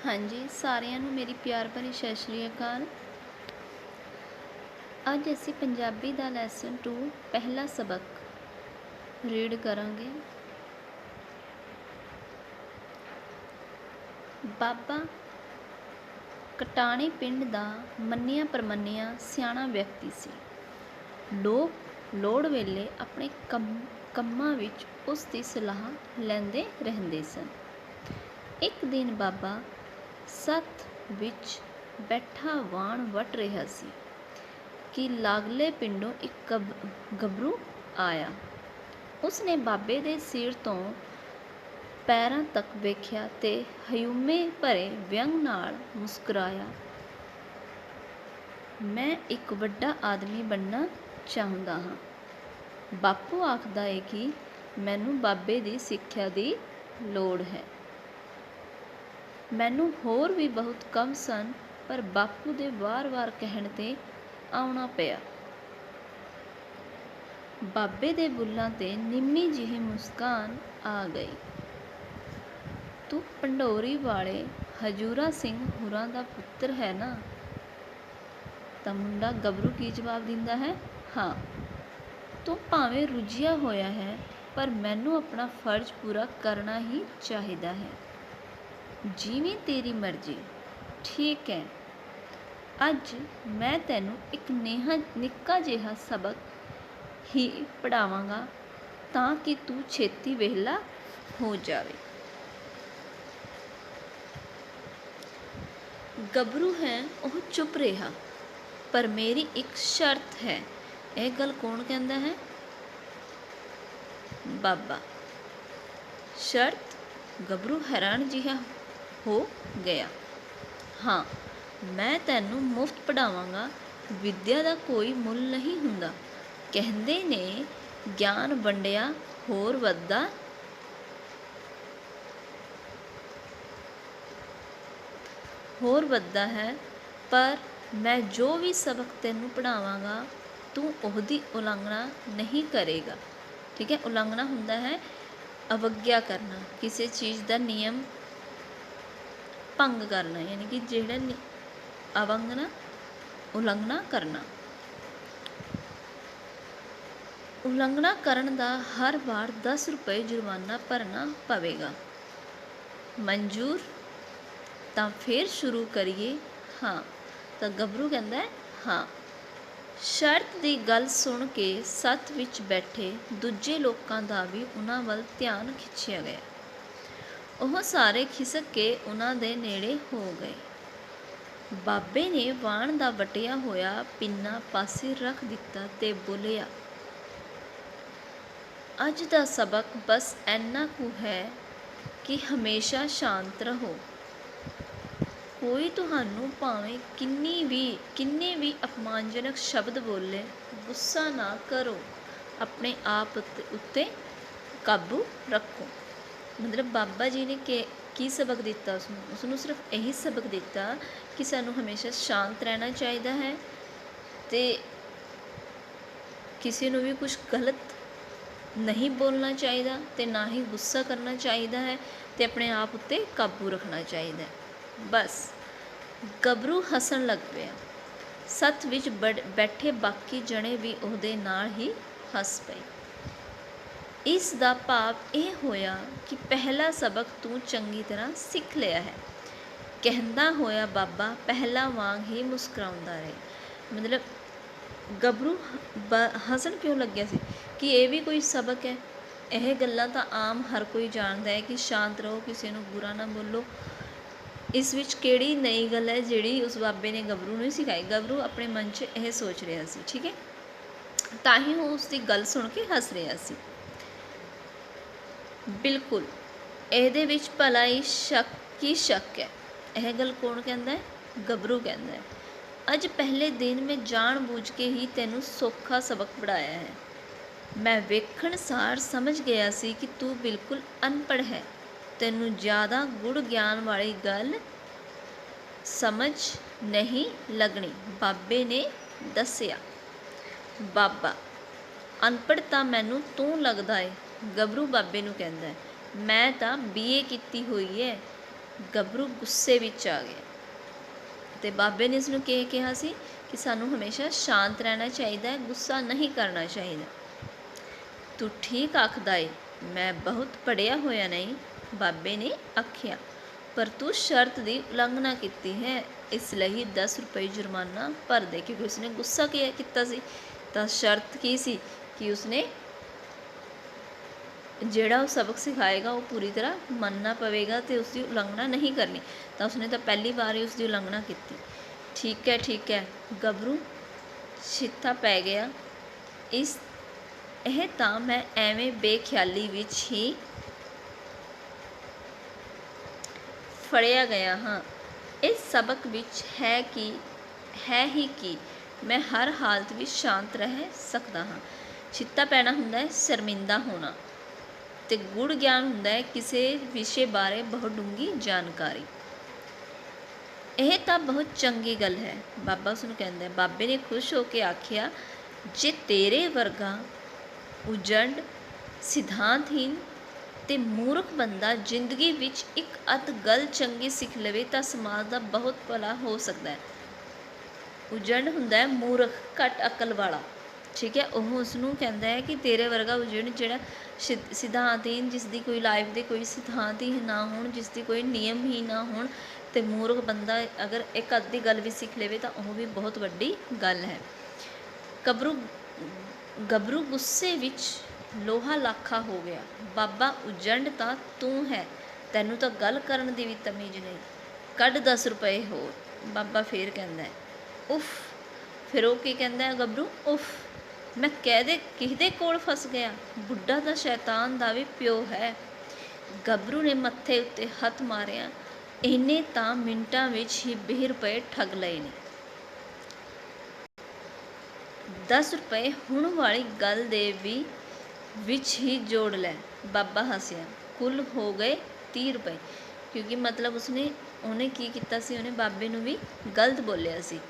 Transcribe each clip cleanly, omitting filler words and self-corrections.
ਹਾਂਜੀ ਸਾਰਿਆਂ ਨੂੰ ਮੇਰੀ ਪਿਆਰ ਭਰੀ ਸਤਿ ਸ਼੍ਰੀ ਅਕਾਲ। ਅੱਜ ਅਸੀਂ ਪੰਜਾਬੀ ਦਾ ਲੈਸਨ 2 ਪਹਿਲਾ ਸਬਕ ਰੀਡ ਕਰਾਂਗੇ। ਬਾਬਾ ਕਟਾਣੀ ਪਿੰਡ ਦਾ ਮੰਨਿਆ ਪ੍ਰਮੰਨਿਆ ਸਿਆਣਾ ਵਿਅਕਤੀ ਸੀ। ਲੋਕ ਲੋੜ ਵੇਲੇ ਆਪਣੇ ਕੰਮਾਂ ਵਿੱਚ ਉਸ ਦੀ ਸਲਾਹ ਲੈਂਦੇ ਰਹਿੰਦੇ ਸਨ। ਇੱਕ ਦਿਨ ਬਾਬਾ ਸੱਥ ਵਿੱਚ ਬੈਠਾ ਵਾਣ ਵੱਟ ਰਿਹਾ ਸੀ ਕਿ ਲਾਗਲੇ ਪਿੰਡੋਂ ਇੱਕ ਗੱਭਰੂ ਆਇਆ। ਉਸਨੇ ਬਾਬੇ ਦੇ ਸਿਰ ਤੋਂ ਪੈਰਾਂ ਤੱਕ ਵੇਖਿਆ ਤੇ ਹਉਮੈ ਭਰੇ ਵਿਅੰਗ ਨਾਲ ਮੁਸਕਰਾਇਆ। ਮੈਂ ਇੱਕ ਵੱਡਾ ਆਦਮੀ ਬਣਨਾ ਚਾਹੁੰਦਾ ਹਾਂ। ਬਾਪੂ ਆਖਦਾ ਏ ਕਿ ਮੈਨੂੰ ਬਾਬੇ ਦੀ ਸਿੱਖਿਆ ਦੀ ਲੋੜ ਹੈ। ਮੈਨੂੰ ਹੋਰ ਵੀ ਬਹੁਤ ਕੰਮ ਸਨ, ਪਰ ਬਾਪੂ ਦੇ ਵਾਰ-ਵਾਰ ਕਹਿਣ 'ਤੇ ਆਉਣਾ ਪਿਆ। ਬਾਬੇ ਦੇ ਬੁੱਲ੍ਹਾਂ 'ਤੇ ਨਿੰਮੀ ਜਿਹੀ ਮੁਸਕਾਨ ਆ ਗਈ। ਤੂੰ ਪੰਡੋਰੀ ਵਾਲੇ ਹਜੂਰਾ ਸਿੰਘ ਹੁਰਾਂ ਦਾ ਪੁੱਤਰ ਹੈ ਨਾ? ਤਾਂ ਮੁੰਡਾ ਗੱਭਰੂ ਕੀ ਜਵਾਬ ਦਿੰਦਾ ਹੈ? ਹਾਂ। ਤੂੰ ਭਾਵੇਂ ਰੁੱਝਿਆ ਹੋਇਆ ਹੈ, ਪਰ ਮੈਨੂੰ ਆਪਣਾ ਫਰਜ਼ ਪੂਰਾ ਕਰਨਾ ਹੀ ਚਾਹੀਦਾ ਹੈ। ਜਿਵੇਂ ਤੇਰੀ ਮਰਜ਼ੀ। ਠੀਕ ਹੈ। ਅੱਜ ਮੈਂ ਤੈਨੂੰ ਇੱਕ ਨਿੱਕਾ ਜਿਹਾ ਸਬਕ ਹੀ ਪੜ੍ਹਾਵਾਂਗਾ ਤਾਂ ਕਿ ਤੂੰ ਛੇਤੀ ਵਿਹਲਾ ਹੋ ਜਾਵੇਂ। ਗੱਭਰੂ ਹੈ ਉਹ ਚੁੱਪ ਰਿਹਾ। ਪਰ ਮੇਰੀ ਇੱਕ ਸ਼ਰਤ ਹੈ। ਇਹ ਗੱਲ ਕੌਣ ਕਹਿੰਦਾ ਹੈ? ਬਾਬਾ। ਸ਼ਰਤ? ਗੱਭਰੂ ਹੈਰਾਨ ਜਿਹਾ ਹੋ ਗਿਆ। ਹਾਂ, ਮੈਂ ਤੈਨੂੰ ਮੁਫ਼ਤ ਪੜ੍ਹਾਵਾਂਗਾ। ਵਿੱਦਿਆ ਦਾ ਕੋਈ ਮੁੱਲ ਨਹੀਂ ਹੁੰਦਾ। ਕਹਿੰਦੇ ਨੇ ਗਿਆਨ ਵੰਡਿਆ ਹੋਰ ਵੱਧਦਾ ਹੈ। ਪਰ ਮੈਂ ਜੋ ਵੀ ਸਬਕ ਤੈਨੂੰ ਪੜ੍ਹਾਵਾਂਗਾ ਤੂੰ ਉਹਦੀ ਉਲੰਘਣਾ ਨਹੀਂ ਕਰੇਗਾ। ਠੀਕ ਹੈ। ਉਲੰਘਣਾ ਹੁੰਦਾ ਹੈ ਅਵੱਗਿਆ ਕਰਨਾ, ਕਿਸੇ ਚੀਜ਼ ਦਾ ਨਿਯਮ ਭੰਗ ਕਰਨਾ, ਯਾਨੀ ਕਿ ਜਿਹੜਾ ਉਲੰਘਣਾ ਕਰਨਾ। ਉਲੰਘਣਾ ਕਰਨ ਦਾ ਹਰ ਵਾਰ 10 ਰੁਪਏ ਜੁਰਮਾਨਾ ਭਰਨਾ ਪਵੇਗਾ। ਮਨਜ਼ੂਰ? ਤਾਂ ਫਿਰ ਸ਼ੁਰੂ ਕਰੀਏ। ਹਾਂ। ਤਾਂ ਗੱਭਰੂ ਕਹਿੰਦਾ ਹੈ ਹਾਂ। ਸ਼ਰਤ ਦੀ ਗੱਲ ਸੁਣ ਕੇ ਸੱਥ ਵਿੱਚ ਬੈਠੇ ਦੂਜੇ ਲੋਕਾਂ ਦਾ ਵੀ ਉਹਨਾਂ ਵੱਲ ਧਿਆਨ ਖਿੱਚਿਆ ਗਿਆ। ਉਹ ਸਾਰੇ ਖਿਸਕ ਕੇ ਉਹਨਾਂ ਦੇ ਨੇੜੇ ਹੋ ਗਏ। ਬਾਬੇ ਨੇ ਵਾਣ ਦਾ ਵੱਟਿਆ ਹੋਇਆ ਪਿੰਨਾ ਪਾਸੇ ਰੱਖ ਦਿੱਤਾ ਤੇ ਬੋਲਿਆ, ਅੱਜ ਦਾ ਸਬਕ ਬਸ ਇੰਨਾ ਕੁ ਹੈ ਕਿ ਹਮੇਸ਼ਾ ਸ਼ਾਂਤ ਰਹੋ। ਕੋਈ ਤੁਹਾਨੂੰ ਭਾਵੇਂ ਕਿੰਨੇ ਵੀ ਅਪਮਾਨਜਨਕ ਸ਼ਬਦ ਬੋਲੇ, ਗੁੱਸਾ ਨਾ ਕਰੋ। ਆਪਣੇ ਆਪ ਉੱਤੇ ਕਾਬੂ ਰੱਖੋ। ਮਤਲਬ ਬਾਬਾ ਜੀ ਨੇ ਕੀ ਸਬਕ ਦਿੱਤਾ ਉਸਨੂੰ ਸਿਰਫ ਇਹੀ ਸਬਕ ਦਿੱਤਾ ਕਿ ਸਾਨੂੰ ਹਮੇਸ਼ਾ ਸ਼ਾਂਤ ਰਹਿਣਾ ਚਾਹੀਦਾ ਹੈ ਤੇ ਕਿਸੇ ਨੂੰ ਵੀ ਕੁਝ ਗਲਤ ਨਹੀਂ ਬੋਲਣਾ ਚਾਹੀਦਾ ਤੇ ਨਾ ਹੀ ਗੁੱਸਾ ਕਰਨਾ ਚਾਹੀਦਾ ਹੈ ਤੇ ਆਪਣੇ ਆਪ ਉੱਤੇ ਕਾਬੂ ਰੱਖਣਾ ਚਾਹੀਦਾ ਹੈ। ਬਸ। ਗੱਭਰੂ ਹੱਸਣ ਲੱਗ ਪਿਆ। ਸੱਥ ਵਿੱਚ ਬੈਠੇ ਬਾਕੀ ਜਣੇ ਵੀ ਉਹਦੇ ਨਾਲ ਹੀ ਹੱਸ ਪਏ। ਇਸ ਦਾ ਭਾਵ ਇਹ ਹੋਇਆ ਕਿ ਪਹਿਲਾ ਸਬਕ ਤੂੰ ਚੰਗੀ ਤਰ੍ਹਾਂ ਸਿੱਖ ਲਿਆ ਹੈ। ਕਹਿੰਦਾ ਹੋਇਆ ਬਾਬਾ ਪਹਿਲਾਂ ਵਾਂਗ ਹੀ ਮੁਸਕਰਾਉਂਦਾ ਰਿਹਾ। ਮਤਲਬ ਗੱਭਰੂ ਹੱਸਣ ਕਿਉਂ ਲੱਗਿਆ ਸੀ ਕਿ ਇਹ ਵੀ ਕੋਈ ਸਬਕ ਹੈ। ਇਹ ਗੱਲਾਂ ਤਾਂ ਆਮ ਹਰ ਕੋਈ ਜਾਣਦਾ ਹੈ ਕਿ ਸ਼ਾਂਤ ਰਹੋ, ਕਿਸੇ ਨੂੰ ਬੁਰਾ ਨਾ ਬੋਲੋ। ਇਸ ਵਿੱਚ ਕਿਹੜੀ ਨਈ ਗੱਲ ਹੈ ਜਿਹੜੀ ਉਸ ਬਾਬੇ ਨੇ ਗੱਭਰੂ ਨੂੰ ਸਿਖਾਈ? ਗੱਭਰੂ ਆਪਣੇ ਮਨ 'ਚ ਇਹ ਸੋਚ ਰਿਹਾ ਸੀ। ਠੀਕ ਹੈ। ਤਾਂ ਹੀ ਉਹ ਉਸ ਦੀ ਗੱਲ ਸੁਣ ਕੇ ਹੱਸ ਰਿਹਾ ਸੀ। ਬਿਲਕੁਲ। ਇਹਦੇ ਵਿੱਚ ਭਲਾ ਹੀ ਸ਼ੱਕ ਹੈ। ਇਹ ਗੱਲ ਕੌਣ ਕਹਿੰਦਾ ਹੈ? ਗੱਭਰੂ ਕਹਿੰਦਾ ਹੈ। ਅੱਜ ਪਹਿਲੇ ਦਿਨ ਮੈਂ ਜਾਣ ਬੁੱਝ ਕੇ ਹੀ ਤੈਨੂੰ ਸੌਖਾ ਸਬਕ ਪੜ੍ਹਾਇਆ ਹੈ। ਮੈਂ ਵੇਖਣ ਸਾਰ ਸਮਝ ਗਿਆ ਸੀ ਕਿ ਤੂੰ ਬਿਲਕੁਲ ਅਨਪੜ੍ਹ ਹੈ। ਤੈਨੂੰ ਜ਼ਿਆਦਾ ਗੂੜ੍ਹ ਗਿਆਨ ਵਾਲੀ ਗੱਲ ਸਮਝ ਨਹੀਂ ਲੱਗਣੀ। ਬਾਬੇ ਨੇ ਦੱਸਿਆ। ਬਾਬਾ। ਅਨਪੜ੍ਹ ਤਾਂ ਮੈਨੂੰ ਤੂੰ ਲੱਗਦਾ ਏ। ਗੱਭਰੂ ਬਾਬੇ ਨੂੰ ਕਹਿੰਦਾ ਹੈ। ਮੈਂ ਤਾਂ BA ਕੀਤੀ ਹੋਈ ਹੈ। ਗੱਭਰੂ ਗੁੱਸੇ ਵਿੱਚ ਆ ਗਿਆ ਤੇ ਬਾਬੇ ਨੇ ਉਸਨੂੰ ਕਿਹਾ ਸੀ ਕਿ ਸਾਨੂੰ ਹਮੇਸ਼ਾ ਸ਼ਾਂਤ ਰਹਿਣਾ ਚਾਹੀਦਾ ਹੈ, ਗੁੱਸਾ ਨਹੀਂ ਕਰਨਾ ਚਾਹੀਦਾ। ਤੂੰ ਠੀਕ ਆਖਦਾ ਏ, ਮੈਂ ਬਹੁਤ ਪੜ੍ਹਿਆ ਹੋਇਆ ਨਹੀਂ, ਬਾਬੇ ਨੇ ਆਖਿਆ, ਪਰ ਤੂੰ ਸ਼ਰਤ ਦੀ ਉਲੰਘਣਾ ਕੀਤੀ ਹੈ, ਇਸ ਲਈ 10 ਰੁਪਏ ਜੁਰਮਾਨਾ ਭਰ ਦੇ। ਕਿਉਂਕਿ ਉਸਨੇ ਗੁੱਸਾ ਕੀਤਾ ਸੀ, ਤਾਂ ਸ਼ਰਤ ਕੀ ਸੀ ਕਿ ਉਸਨੇ ਜਿਹੜਾ ਉਹ ਸਬਕ ਸਿਖਾਏਗਾ ਉਹ ਪੂਰੀ ਤਰ੍ਹਾਂ ਮੰਨਣਾ ਪਵੇਗਾ ਅਤੇ ਉਸਦੀ ਉਲੰਘਣਾ ਨਹੀਂ ਕਰਨੀ। ਤਾਂ ਉਸਨੇ ਤਾਂ ਪਹਿਲੀ ਵਾਰ ਹੀ ਉਸਦੀ ਉਲੰਘਣਾ ਕੀਤੀ। ਠੀਕ ਹੈ ਗੱਭਰੂ ਛਿੱਥਾ ਪੈ ਗਿਆ। ਇਹ ਤਾਂ ਮੈਂ ਐਵੇਂ ਬੇਖਿਆਲੀ ਵਿੱਚ ਹੀ ਫੜਿਆ ਗਿਆ ਹਾਂ। ਇਸ ਸਬਕ ਵਿੱਚ ਹੈ ਹੀ ਕਿ ਮੈਂ ਹਰ ਹਾਲਤ ਵਿੱਚ ਸ਼ਾਂਤ ਰਹਿ ਸਕਦਾ ਹਾਂ। ਛਿੱਥਾ ਪੈਣਾ ਹੁੰਦਾ ਹੈ ਸ਼ਰਮਿੰਦਾ ਹੋਣਾ, ਅਤੇ ਗੁੜ ਗਿਆਨ ਹੁੰਦਾ ਹੈ ਕਿਸੇ ਵਿਸ਼ੇ ਬਾਰੇ ਬਹੁਤ ਡੂੰਘੀ ਜਾਣਕਾਰੀ। ਇਹ ਤਾਂ ਬਹੁਤ ਚੰਗੀ ਗੱਲ ਹੈ, ਬਾਬਾ ਉਸਨੂੰ ਕਹਿੰਦਾ ਹੈ। ਬਾਬੇ ਨੇ ਖੁਸ਼ ਹੋ ਕੇ ਆਖਿਆ, ਜੇ ਤੇਰੇ ਵਰਗਾ ਉਜੜ, ਸਿਧਾਂਤਹੀਨ ਅਤੇ ਮੂਰਖ ਬੰਦਾ ਜ਼ਿੰਦਗੀ ਵਿੱਚ ਇੱਕ ਅੱਧ ਗੱਲ ਚੰਗੀ ਸਿੱਖ ਲਵੇ ਤਾਂ ਸਮਾਜ ਦਾ ਬਹੁਤ ਭਲਾ ਹੋ ਸਕਦਾ ਹੈ। ਉਜੜ ਹੁੰਦਾ ਹੈ ਮੂਰਖ, ਘੱਟ ਅਕਲ ਵਾਲਾ, ਠੀਕ ਹੈ। ਉਹ ਉਸਨੂੰ ਕਹਿੰਦਾ ਹੈ ਕਿ ਤੇਰੇ ਵਰਗਾ ਉਜੜ ਜਿਹੜਾ ਸਿਧਾਂਤਹੀਨ, ਜਿਸ ਦੀ ਕੋਈ ਲਾਈਫ ਦੇ ਕੋਈ ਸਿਧਾਂਤ ਹੀ ਨਾ ਹੋਣ, ਜਿਸ ਦੀ ਕੋਈ ਨਿਯਮ ਹੀ ਨਾ ਹੋਣ, ਅਤੇ ਮੂਰਖ ਬੰਦਾ ਅਗਰ ਇੱਕ ਅੱਧੀ ਗੱਲ ਵੀ ਸਿੱਖ ਲਵੇ ਤਾਂ ਉਹ ਵੀ ਬਹੁਤ ਵੱਡੀ ਗੱਲ ਹੈ। ਗੱਭਰੂ ਗੁੱਸੇ ਵਿੱਚ ਲੋਹਾ ਲਾਖਾ ਹੋ ਗਿਆ। ਬਾਬਾ ਉਜੜ ਤਾਂ ਤੂੰ ਹੈ, ਤੈਨੂੰ ਤਾਂ ਗੱਲ ਕਰਨ ਦੀ ਵੀ ਤਮੀਜ਼ ਨਹੀਂ, ਕੱਢ 10 ਰੁਪਏ ਹੋਰ। ਬਾਬਾ ਫੇਰ ਕਹਿੰਦਾ ਹੈ, ਉਫ। ਫਿਰ ਉਹ ਕੀ ਕਹਿੰਦਾ ਹੈ ਗੱਭਰੂ, ਉਫ, ਮੈਂ ਕਿਹਦੇ ਕੋਲ ਫਸ ਗਿਆ, ਬੁੱਢਾ ਤਾਂ ਸ਼ੈਤਾਨ ਦਾ ਵੀ ਪਿਓ ਹੈ। ਗੱਭਰੂ ਨੇ ਮੱਥੇ ਉੱਤੇ ਹੱਥ ਮਾਰਿਆ, ਇਹਨੇ ਤਾਂ ਮਿੰਟਾਂ ਵਿੱਚ ਹੀ 20 ਰੁਪਏ ਠੱਗ ਲਏ ਨੇ। 10 ਰੁਪਏ ਹੁਣ ਵਾਲੀ ਗੱਲ ਦੇ ਵੀ ਵਿੱਚ ਹੀ ਜੋੜ ਲੈ। ਬਾਬਾ ਹੱਸਿਆ, ਕੁੱਲ ਹੋ ਗਏ 30 ਰੁਪਏ। ਕਿਉਂਕਿ ਮਤਲਬ ਉਹਨੇ ਕੀ ਕੀਤਾ ਸੀ, ਉਹਨੇ ਬਾਬੇ ਨੂੰ ਵੀ ਗਲਤ ਬੋਲਿਆ ਸੀ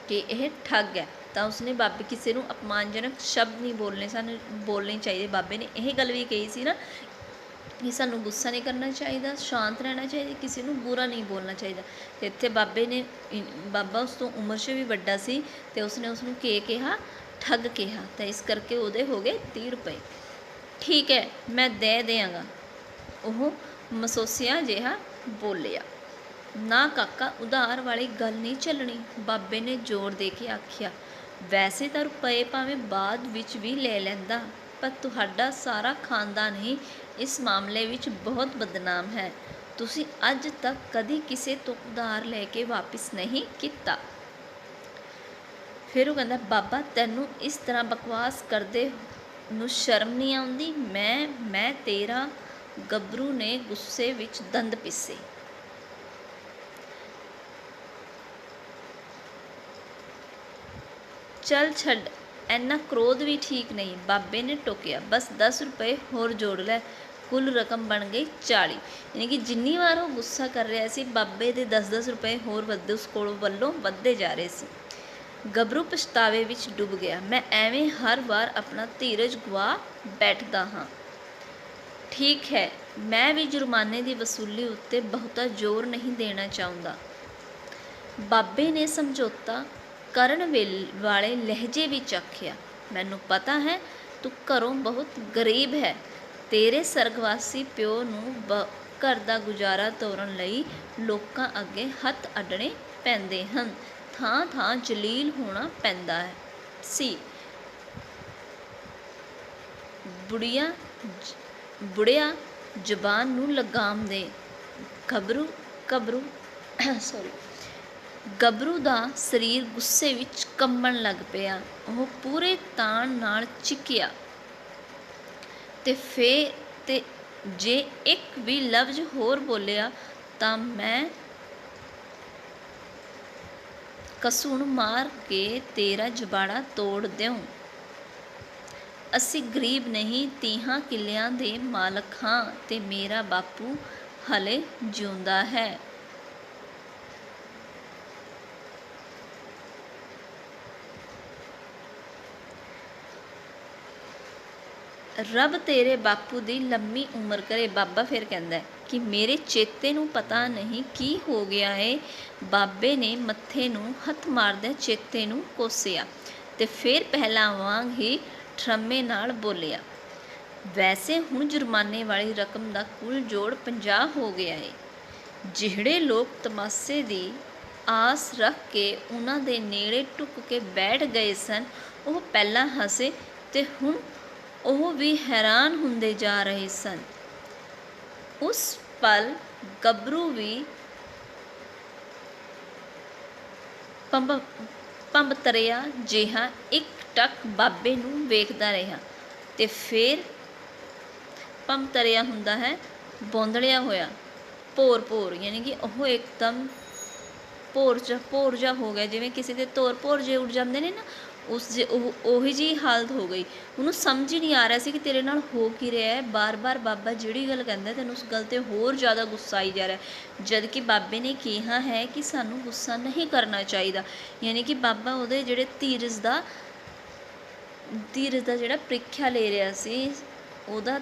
ਕਿ ਇਹ ਠੱਗ ਹੈ। ਤਾਂ ਉਸਨੇ ਕਿਸੇ ਨੂੰ ਅਪਮਾਨਜਨਕ ਸ਼ਬਦ ਨਹੀਂ ਬੋਲਣੇ ਚਾਹੀਦੇ। ਬਾਬੇ ਨੇ ਇਹ ਗੱਲ ਵੀ ਕਹੀ ਸੀ ਨਾ ਕਿ ਸਾਨੂੰ ਗੁੱਸਾ ਨਹੀਂ ਕਰਨਾ ਚਾਹੀਦਾ, ਸ਼ਾਂਤ ਰਹਿਣਾ ਚਾਹੀਦਾ, ਕਿਸੇ ਨੂੰ ਬੁਰਾ ਨਹੀਂ ਬੋਲਣਾ ਚਾਹੀਦਾ। ਅਤੇ ਇੱਥੇ ਬਾਬਾ ਉਸ ਤੋਂ ਉਮਰ 'ਚ ਵੀ ਵੱਡਾ ਸੀ ਅਤੇ ਉਸਨੇ ਉਸਨੂੰ ਕਿਹਾ, ਠੱਗ ਕਿਹਾ, ਤਾਂ ਇਸ ਕਰਕੇ ਉਹਦੇ ਹੋ ਗਏ 30 ਰੁਪਏ। ਠੀਕ ਹੈ, ਮੈਂ ਦੇ ਦਿਆਂਗਾ, ਉਹ ਮਸੋਸਿਆ ਜਿਹਾ ਬੋਲਿਆ। ਨਾ ਕਾਕਾ, ਉਧਾਰ ਵਾਲੀ ਗੱਲ ਨਹੀਂ ਚੱਲਣੀ, ਬਾਬੇ ਨੇ ਜ਼ੋਰ ਦੇ ਕੇ ਆਖਿਆ। ਵੈਸੇ ਤਾਂ ਰੁਪਏ ਭਾਵੇਂ ਬਾਅਦ ਵਿੱਚ ਵੀ ਲੈ ਲੈਂਦਾ, ਪਰ ਤੁਹਾਡਾ ਸਾਰਾ ਖਾਨਦਾਨ ਹੀ ਇਸ ਮਾਮਲੇ ਵਿੱਚ ਬਹੁਤ ਬਦਨਾਮ ਹੈ। ਤੁਸੀਂ ਅੱਜ ਤੱਕ ਕਦੀ ਕਿਸੇ ਤੋਂ ਉਧਾਰ ਲੈ ਕੇ ਵਾਪਿਸ ਨਹੀਂ ਕੀਤਾ। ਫਿਰ ਉਹ ਕਹਿੰਦਾ, ਬਾਬਾ ਤੈਨੂੰ ਇਸ ਤਰ੍ਹਾਂ ਬਕਵਾਸ ਕਰਦੇ ਨੂੰ ਸ਼ਰਮ ਨਹੀਂ ਆਉਂਦੀ? ਮੈਂ ਤੇਰਾ। ਗੱਭਰੂ ਨੇ ਗੁੱਸੇ ਵਿੱਚ ਦੰਦ ਪਿੱਸੇ। ਚੱਲ ਛੱਡ, ਇੰਨਾ ਕ੍ਰੋਧ ਵੀ ਠੀਕ ਨਹੀਂ, ਬਾਬੇ ਨੇ ਟੋਕਿਆ। ਬਸ 10 ਰੁਪਏ ਹੋਰ ਜੋੜ ਲੈ, ਕੁੱਲ ਰਕਮ ਬਣ ਗਈ 40। ਯਾਨੀ ਕਿ ਜਿੰਨੀ ਵਾਰ ਉਹ ਗੁੱਸਾ ਕਰ ਰਿਹਾ ਸੀ, ਬਾਬੇ ਦੇ 10-10 ਰੁਪਏ ਹੋਰ ਉਸ ਕੋਲ ਵੱਲੋਂ ਵੱਧਦੇ ਜਾ ਰਹੇ ਸੀ। ਗੱਭਰੂ ਪਛਤਾਵੇ ਵਿੱਚ ਡੁੱਬ ਗਿਆ। ਮੈਂ ਐਵੇਂ ਹਰ ਵਾਰ ਆਪਣਾ ਧੀਰਜ ਗੁਆ ਬੈਠਦਾ ਹਾਂ। ਠੀਕ ਹੈ, ਮੈਂ ਵੀ ਜੁਰਮਾਨੇ ਦੀ ਵਸੂਲੀ ਉੱਤੇ ਬਹੁਤਾ ਜ਼ੋਰ ਨਹੀਂ ਦੇਣਾ ਚਾਹੁੰਦਾ। ਬਾਬੇ ਨੇ ਸਮਝੌਤਾ ਕਰਨ ਵਾਲੇ ਲਹਿਜੇ ਵਿੱਚ ਆਖਿਆ, ਮੈਨੂੰ ਪਤਾ ਹੈ ਤੂੰ ਘਰੋਂ ਬਹੁਤ ਗਰੀਬ ਹੈ। ਤੇਰੇ ਸਰਗਵਾਸੀ ਪਿਓ ਨੂੰ ਘਰ ਦਾ ਗੁਜ਼ਾਰਾ ਤੋਰਨ ਲਈ ਲੋਕਾਂ ਅੱਗੇ ਹੱਥ ਅੱਡਣੇ ਪੈਂਦੇ ਹਨ, ਥਾਂ ਜਲੀਲ ਹੋਣਾ ਪੈਂਦਾ ਸੀ। ਬੁੜਿਆ ਜ਼ਬਾਨ ਨੂੰ ਲਗਾਮ ਦੇ। ਗੱਭਰੂ ਦਾ ਸਰੀਰ ਗੁੱਸੇ ਵਿੱਚ ਕੰਬਣ ਲੱਗ ਪਿਆ। ਉਹ ਪੂਰੇ ਤਾਣ ਨਾਲ ਚੀਕਿਆ, ਤੇ ਜੇ ਇੱਕ ਵੀ ਲਫ਼ਜ਼ ਹੋਰ ਬੋਲਿਆ ਤਾਂ ਮੈਂ ਕਸੂਨ ਮਾਰ ਕੇ ਤੇਰਾ ਜਬਾੜਾ ਤੋੜ ਦਿਉ। ਅਸੀਂ ਗਰੀਬ ਨਹੀਂ, 30 ਕਿੱਲਿਆਂ ਦੇ ਮਾਲਕ ਹਾਂ, ਤੇ ਮੇਰਾ ਬਾਪੂ ਹਲੇ ਜਿਉਂਦਾ ਹੈ। ਰੱਬ ਤੇਰੇ ਬਾਪੂ ਦੀ ਲੰਮੀ ਉਮਰ ਕਰੇ। ਬਾਬਾ ਫਿਰ ਕਹਿੰਦਾ ਕਿ ਮੇਰੇ ਚੇਤੇ ਨੂੰ ਪਤਾ ਨਹੀਂ ਕੀ ਹੋ ਗਿਆ ਏ। ਬਾਬੇ ਨੇ ਮੱਥੇ ਨੂੰ ਹੱਥ ਮਾਰਦਿਆਂ ਚੇਤੇ ਨੂੰ ਕੋਸਿਆ ਤੇ ਫਿਰ ਪਹਿਲਾਂ ਵਾਂਗ ਹੀ ਠਰਮੇ ਨਾਲ ਬੋਲਿਆ, ਵੈਸੇ ਹੁਣ ਜੁਰਮਾਨੇ ਵਾਲੀ ਰਕਮ ਦਾ ਕੁੱਲ ਜੋੜ 50 ਹੋ ਗਿਆ ਏ। ਜਿਹੜੇ ਲੋਕ ਤਮਾਸ਼ੇ ਦੀ ਆਸ ਰੱਖ ਕੇ ਉਹਨਾਂ ਦੇ ਨੇੜੇ ਢੁੱਕ ਕੇ ਬੈਠ ਗਏ ਸਨ, ਉਹ ਪਹਿਲਾਂ ਹੱਸੇ ਤੇ ਹੁਣ ਉਹ ਵੀ ਹੈਰਾਨ ਹੁੰਦੇ ਜਾ ਰਹੇ ਸਨ। ਉਸ ਪਲ ਗੱਭਰੂ ਵੀ ਭੰਬਤਰਿਆ ਜਿਹਾ ਇੱਕ ਟਕ ਬਾਬੇ ਨੂੰ ਵੇਖਦਾ ਰਿਹਾ ਤੇ ਫਿਰ ਭੰਬਤਰਿਆ ਹੁੰਦਾ ਹੈ ਬੌਂਦਲਿਆ ਹੋਇਆ, ਭੋਰ ਯਾਨੀ ਕਿ ਉਹ ਇੱਕਦਮ ਭੋਰ ਜਾ ਹੋ ਗਿਆ, ਜਿਵੇਂ ਕਿਸੇ ਦੇ ਭੋਰ ਜੇ ਉੱਡ ਜਾਂਦੇ ਨੇ ਨਾ, ਉਹੀ ਜਿਹੀ ਹਾਲਤ ਹੋ ਗਈ। ਉਹਨੂੰ ਸਮਝ ਹੀ ਨਹੀਂ ਆ ਰਿਹਾ ਸੀ ਕਿ ਤੇਰੇ ਨਾਲ ਹੋ ਕੀ ਰਿਹਾ ਹੈ। ਬਾਰ-ਬਾਰ ਬਾਬਾ ਜਿਹੜੀ ਗੱਲ ਕਹਿੰਦਾ ਤੈਨੂੰ ਉਸ ਗੱਲ 'ਤੇ ਹੋਰ ਜ਼ਿਆਦਾ ਗੁੱਸਾ ਆਈ ਜਾ ਰਿਹਾ, ਜਦ ਕਿ ਬਾਬੇ ਨੇ ਕਿਹਾ ਹੈ ਕਿ ਸਾਨੂੰ ਗੁੱਸਾ ਨਹੀਂ ਕਰਨਾ ਚਾਹੀਦਾ। ਯਾਨੀ ਕਿ ਬਾਬਾ ਉਹਦੇ ਜਿਹੜੇ ਧੀਰਜ ਦਾ ਜਿਹੜਾ ਪ੍ਰੀਖਿਆ ਲੈ ਰਿਹਾ ਸੀ, ਉਹਦਾ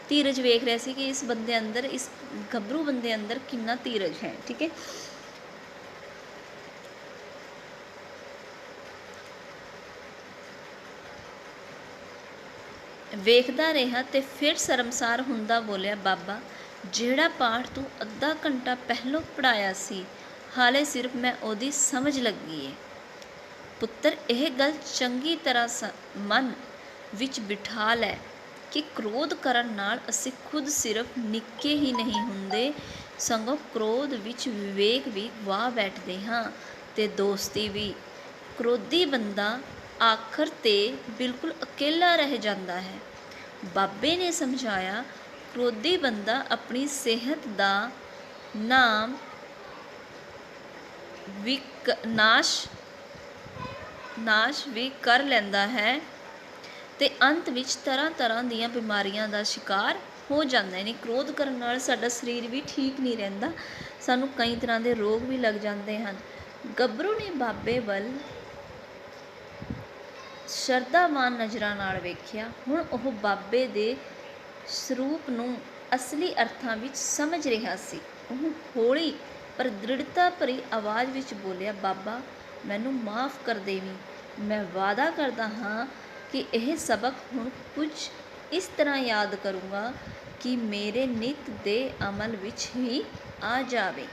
ਧੀਰਜ ਵੇਖ ਰਿਹਾ ਸੀ ਕਿ ਇਸ ਬੰਦੇ ਅੰਦਰ, ਇਸ ਗੱਭਰੂ ਬੰਦੇ ਅੰਦਰ ਕਿੰਨਾ ਧੀਰਜ ਹੈ। ਠੀਕ ਹੈ, ਵੇਖਦਾ ਰਿਹਾ ਤੇ ਫਿਰ ਸ਼ਰਮਸਾਰ ਹੁੰਦਾ ਬੋਲਿਆ, ਬਾਬਾ ਜਿਹੜਾ ਪਾਠ ਤੂੰ ਅੱਧਾ ਘੰਟਾ ਪਹਿਲੋਂ ਪੜ੍ਹਾਇਆ ਸੀ, ਹਾਲੇ ਸਿਰਫ ਮੈਂ ਉਹਦੀ ਸਮਝ ਲੱਗੀ ਏ। ਪੁੱਤਰ, ਇਹ ਗੱਲ ਚੰਗੀ ਤਰ੍ਹਾਂ ਮਨ ਵਿੱਚ ਬਿਠਾ ਲੈ ਕਿ ਕ੍ਰੋਧ ਕਰਨ ਨਾਲ ਅਸੀਂ ਖੁਦ ਸਿਰਫ ਨਿੱਕੇ ਹੀ ਨਹੀਂ ਹੁੰਦੇ, ਸਗੋਂ ਕ੍ਰੋਧ ਵਿੱਚ ਵਿਵੇਕ ਵੀ ਗਵਾ ਬੈਠਦੇ ਹਾਂ ਤੇ ਦੋਸਤੀ ਵੀ। ਕ੍ਰੋਧੀ ਬੰਦਾ ਆਖਰ 'ਤੇ ਬਿਲਕੁਲ ਇਕੱਲਾ ਰਹਿ ਜਾਂਦਾ ਹੈ। ਬਾਬੇ ਨੇ ਸਮਝਾਇਆ, ਕ੍ਰੋਧੀ ਬੰਦਾ ਆਪਣੀ ਸਿਹਤ ਦਾ ਨਾਸ਼ ਵੀ ਕਰ ਲੈਂਦਾ ਹੈ ਤੇ ਅੰਤ ਵਿੱਚ ਤਰ੍ਹਾਂ ਦੀਆਂ ਬਿਮਾਰੀਆਂ ਦਾ ਸ਼ਿਕਾਰ ਹੋ ਜਾਂਦਾ ਹੈ। ਕ੍ਰੋਧ ਕਰਨ ਨਾਲ ਸਾਡਾ ਸਰੀਰ ਵੀ ਠੀਕ ਨਹੀਂ ਰਹਿੰਦਾ, ਸਾਨੂੰ ਕਈ ਤਰ੍ਹਾਂ ਦੇ ਰੋਗ ਵੀ ਲੱਗ ਜਾਂਦੇ ਹਨ। ਗੱਭਰੂ ਨੇ ਬਾਬੇ ਵੱਲ ਸ਼ਰਧਾਵਾਨ ਨਜ਼ਰਾਂ ਨਾਲ ਵੇਖਿਆ। ਹੁਣ ਉਹ ਬਾਬੇ ਦੇ ਸਰੂਪ ਨੂੰ ਅਸਲੀ ਅਰਥਾਂ ਵਿੱਚ ਸਮਝ ਰਿਹਾ ਸੀ। ਉਹ ਹੌਲੀ ਪਰ ਦ੍ਰਿੜਤਾ ਭਰੀ ਆਵਾਜ਼ ਵਿੱਚ ਬੋਲਿਆ, ਬਾਬਾ ਮੈਨੂੰ ਮਾਫ਼ ਕਰ ਦੇਵੀਂ। ਮੈਂ ਵਾਅਦਾ ਕਰਦਾ ਹਾਂ ਕਿ ਇਹ ਸਬਕ ਹੁਣ ਕੁਝ ਇਸ ਤਰ੍ਹਾਂ ਯਾਦ ਕਰੂੰਗਾ ਕਿ ਮੇਰੇ ਨਿੱਤ ਦੇ ਅਮਲ ਵਿੱਚ ਹੀ ਆ ਜਾਵੇ।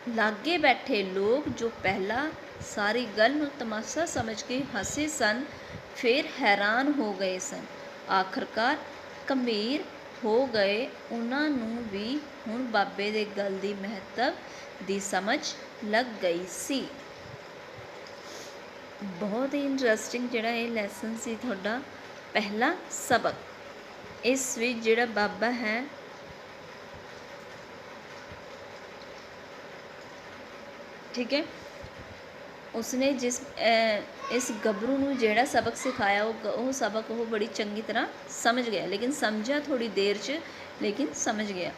ਲਾਗੇ ਬੈਠੇ ਲੋਕ ਜੋ ਪਹਿਲਾਂ ਸਾਰੀ ਗੱਲ ਨੂੰ ਤਮਾਸ਼ਾ ਸਮਝ ਕੇ ਹੱਸੇ ਸਨ, ਫਿਰ ਹੈਰਾਨ ਹੋ ਗਏ ਸਨ। ਆਖਰਕਾਰ ਗੰਭੀਰ ਹੋ ਗਏ। ਉਹਨਾਂ ਨੂੰ ਵੀ ਹੁਣ ਬਾਬੇ ਦੇ ਗੱਲ ਦੀ ਮਹੱਤਵ ਦੀ ਸਮਝ ਲੱਗ ਗਈ ਸੀ। ਬਹੁਤ ਹੀ ਇੰਟਰਸਟਿੰਗ ਜਿਹੜਾ ਇਹ ਲੈਸਨ ਸੀ ਤੁਹਾਡਾ ਪਹਿਲਾ ਸਬਕ। ਇਸ ਵਿੱਚ ਜਿਹੜਾ ਬਾਬਾ ਹੈ ਠੀਕ ਹੈ, ਉਸਨੇ ਇਸ ਗੱਭਰੂ ਨੂੰ ਜਿਹੜਾ ਸਬਕ ਸਿਖਾਇਆ ਉਹ ਸਬਕ ਉਹ ਬੜੀ ਚੰਗੀ ਤਰ੍ਹਾਂ ਸਮਝ ਗਿਆ, ਲੇਕਿਨ ਸਮਝਿਆ ਥੋੜ੍ਹੀ ਦੇਰ 'ਚ, ਲੇਕਿਨ ਸਮਝ ਗਿਆ।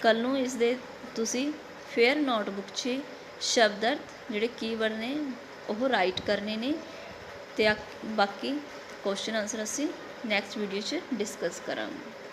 ਕੱਲ੍ਹ ਨੂੰ ਇਸ ਦੇ ਤੁਸੀਂ ਫੇਰ ਨੋਟਬੁੱਕ 'ਚ ਸ਼ਬਦ ਅਰਥ ਜਿਹੜੇ ਕੀਵਰਡ ਨੇ ਉਹ ਰਾਈਟ ਕਰਨੇ ਨੇ ਤੇ ਬਾਕੀ ਕੁਐਸਚਨ ਆਨਸਰ ਅਸੀਂ ਨੈਕਸਟ ਵੀਡੀਓ 'ਚ ਡਿਸਕਸ ਕਰਾਂਗੇ।